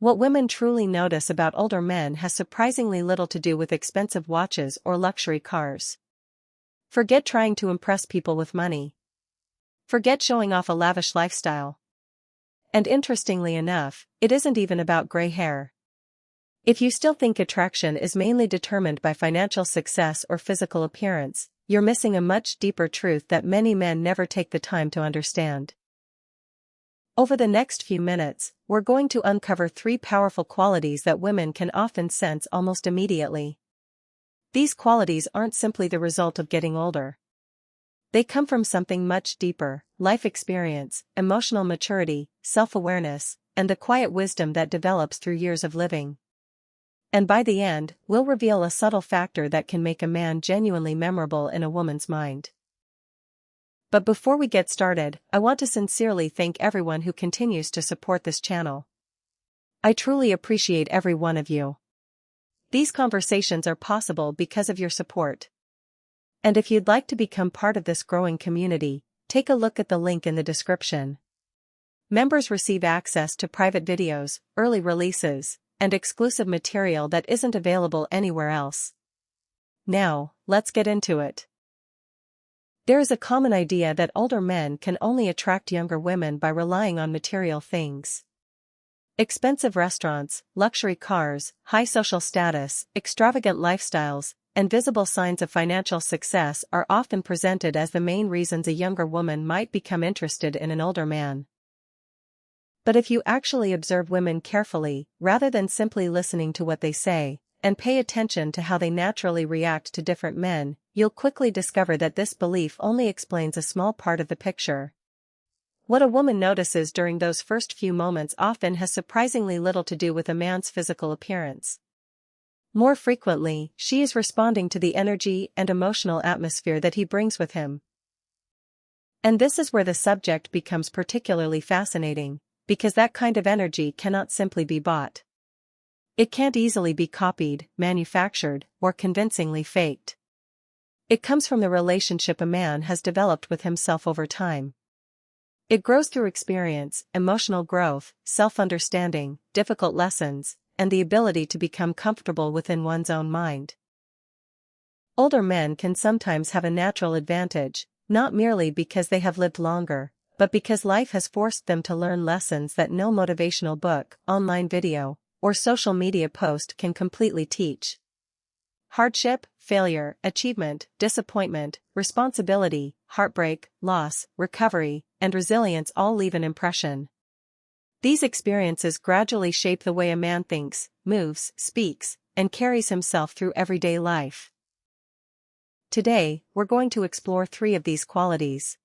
What women truly notice about older men has surprisingly little to do with expensive watches or luxury cars. Forget trying to impress people with money. Forget showing off a lavish lifestyle. And interestingly enough, it isn't even about gray hair. If you still think attraction is mainly determined by financial success or physical appearance, you're missing a much deeper truth that many men never take the time to understand. Over the next few minutes, we're going to uncover 3 powerful qualities that women can often sense almost immediately. These qualities aren't simply the result of getting older. They come from something much deeper: life experience, emotional maturity, self-awareness, and the quiet wisdom that develops through years of living. And by the end, we'll reveal a subtle factor that can make a man genuinely memorable in a woman's mind. But before we get started, I want to sincerely thank everyone who continues to support this channel. I truly appreciate every one of you. These conversations are possible because of your support. And if you'd like to become part of this growing community, take a look at the link in the description. Members receive access to private videos, early releases, and exclusive material that isn't available anywhere else. Now, let's get into it. There is a common idea that older men can only attract younger women by relying on material things. Expensive restaurants, luxury cars, high social status, extravagant lifestyles, and visible signs of financial success are often presented as the main reasons a younger woman might become interested in an older man. But if you actually observe women carefully, rather than simply listening to what they say, and pay attention to how they naturally react to different men, you'll quickly discover that this belief only explains a small part of the picture. What a woman notices during those first few moments often has surprisingly little to do with a man's physical appearance. More frequently, she is responding to the energy and emotional atmosphere that he brings with him. And this is where the subject becomes particularly fascinating, because that kind of energy cannot simply be bought. It can't easily be copied, manufactured, or convincingly faked. It comes from the relationship a man has developed with himself over time. It grows through experience, emotional growth, self-understanding, difficult lessons, and the ability to become comfortable within one's own mind. Older men can sometimes have a natural advantage, not merely because they have lived longer, but because life has forced them to learn lessons that no motivational book, online video, or social media post can completely teach. Hardship, failure, achievement, disappointment, responsibility, heartbreak, loss, recovery, and resilience all leave an impression. These experiences gradually shape the way a man thinks, moves, speaks, and carries himself through everyday life. Today, we're going to explore 3 of these qualities.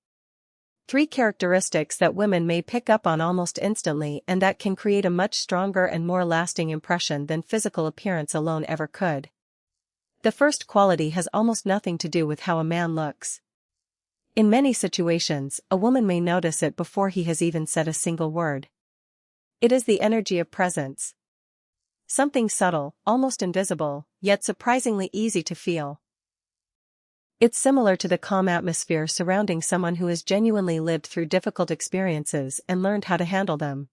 3 characteristics that women may pick up on almost instantly and that can create a much stronger and more lasting impression than physical appearance alone ever could. The first quality has almost nothing to do with how a man looks. In many situations, a woman may notice it before he has even said a single word. It is the energy of presence. Something subtle, almost invisible, yet surprisingly easy to feel. It's similar to the calm atmosphere surrounding someone who has genuinely lived through difficult experiences and learned how to handle them.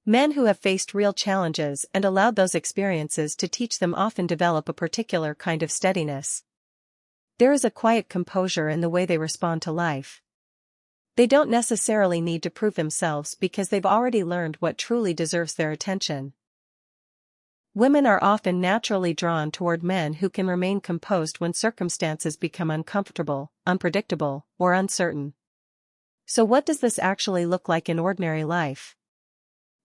Men who have faced real challenges and allowed those experiences to teach them often develop a particular kind of steadiness. There is a quiet composure in the way they respond to life. They don't necessarily need to prove themselves because they've already learned what truly deserves their attention. Women are often naturally drawn toward men who can remain composed when circumstances become uncomfortable, unpredictable, or uncertain. So what does this actually look like in ordinary life?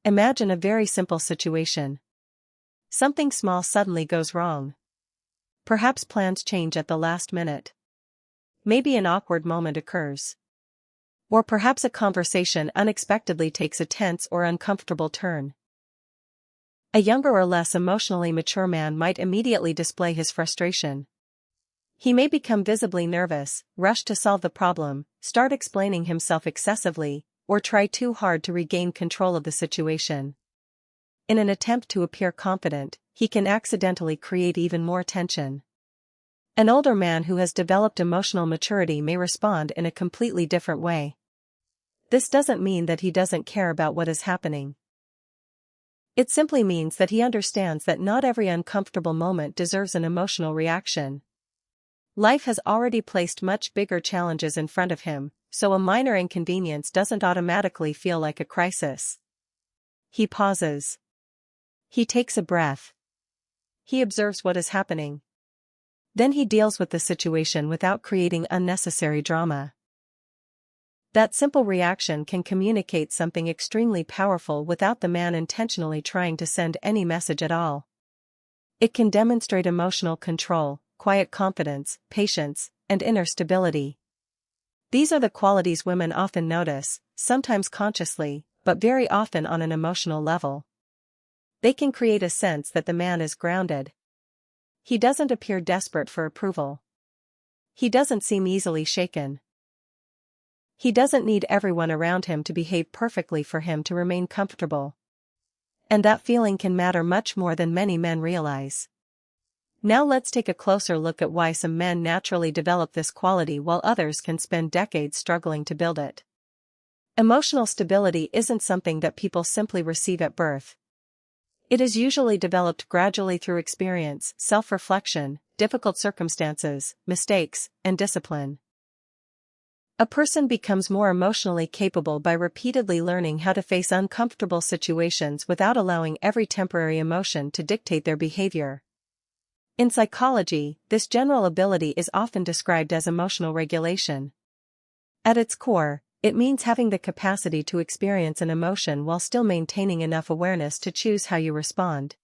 Imagine a very simple situation. Something small suddenly goes wrong. Perhaps plans change at the last minute. Maybe an awkward moment occurs. Or perhaps a conversation unexpectedly takes a tense or uncomfortable turn. A younger or less emotionally mature man might immediately display his frustration. He may become visibly nervous, rush to solve the problem, start explaining himself excessively, or try too hard to regain control of the situation. In an attempt to appear confident, he can accidentally create even more tension. An older man who has developed emotional maturity may respond in a completely different way. This doesn't mean that he doesn't care about what is happening. It simply means that he understands that not every uncomfortable moment deserves an emotional reaction. Life has already placed much bigger challenges in front of him, so a minor inconvenience doesn't automatically feel like a crisis. He pauses. He takes a breath. He observes what is happening. Then he deals with the situation without creating unnecessary drama. That simple reaction can communicate something extremely powerful without the man intentionally trying to send any message at all. It can demonstrate emotional control, quiet confidence, patience, and inner stability. These are the qualities women often notice, sometimes consciously, but very often on an emotional level. They can create a sense that the man is grounded. He doesn't appear desperate for approval. He doesn't seem easily shaken. He doesn't need everyone around him to behave perfectly for him to remain comfortable. And that feeling can matter much more than many men realize. Now let's take a closer look at why some men naturally develop this quality while others can spend decades struggling to build it. Emotional stability isn't something that people simply receive at birth. It is usually developed gradually through experience, self-reflection, difficult circumstances, mistakes, and discipline. A person becomes more emotionally capable by repeatedly learning how to face uncomfortable situations without allowing every temporary emotion to dictate their behavior. In psychology, this general ability is often described as emotional regulation. At its core, it means having the capacity to experience an emotion while still maintaining enough awareness to choose how you respond.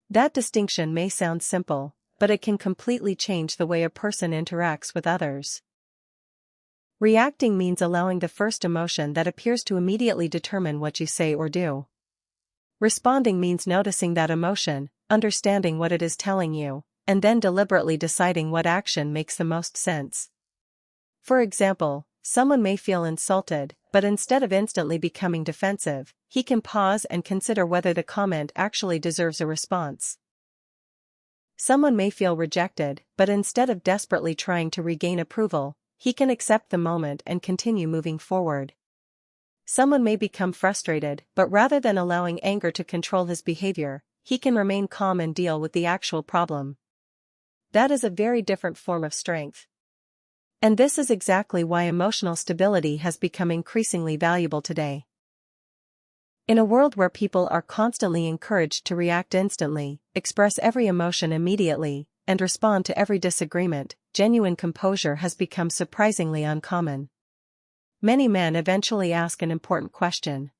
That distinction may sound simple, but it can completely change the way a person interacts with others. Reacting means allowing the first emotion that appears to immediately determine what you say or do. Responding means noticing that emotion, understanding what it is telling you, and then deliberately deciding what action makes the most sense. For example, someone may feel insulted, but instead of instantly becoming defensive, he can pause and consider whether the comment actually deserves a response. Someone may feel rejected, but instead of desperately trying to regain approval, he can accept the moment and continue moving forward. Someone may become frustrated, but rather than allowing anger to control his behavior, he can remain calm and deal with the actual problem. That is a very different form of strength. And this is exactly why emotional stability has become increasingly valuable today. In a world where people are constantly encouraged to react instantly, express every emotion immediately, and respond to every disagreement, genuine composure has become surprisingly uncommon. Many men eventually ask an important question.